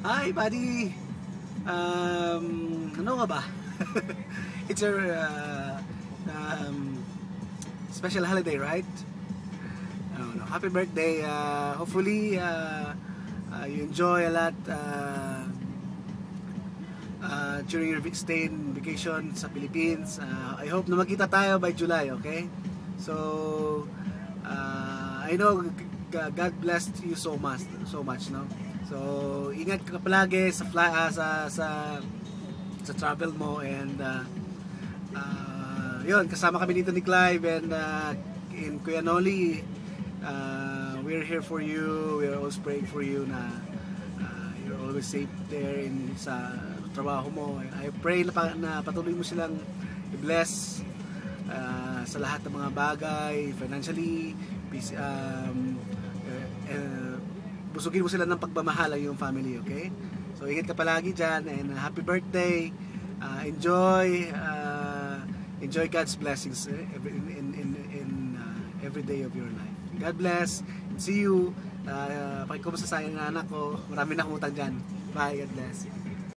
Hi, buddy! Ano nga ba? It's your special holiday, right? No. Happy birthday! Hopefully, you enjoy a lot during your stay in vacation sa Philippines. I hope na magkita tayo by July, okay? So, I know God blessed you so much, no? So, ingat ka palagi sa travel mo, and yun, kasama kami dito ni Clive and in Kuya Noli. We're here for you. We're always praying for you na you're always safe there sa trabaho mo. I pray na patuloy mo silang i-bless sa lahat ng mga bagay, financially, busugin mo sila ng pagmamahal yung family, okay? So ingat ka palagi dyan, and happy birthday. Enjoy God's blessings in every day of your life. God bless, and see you. Pakikumusta sa anak ko, marami na akong utang dyan. Bye, God bless.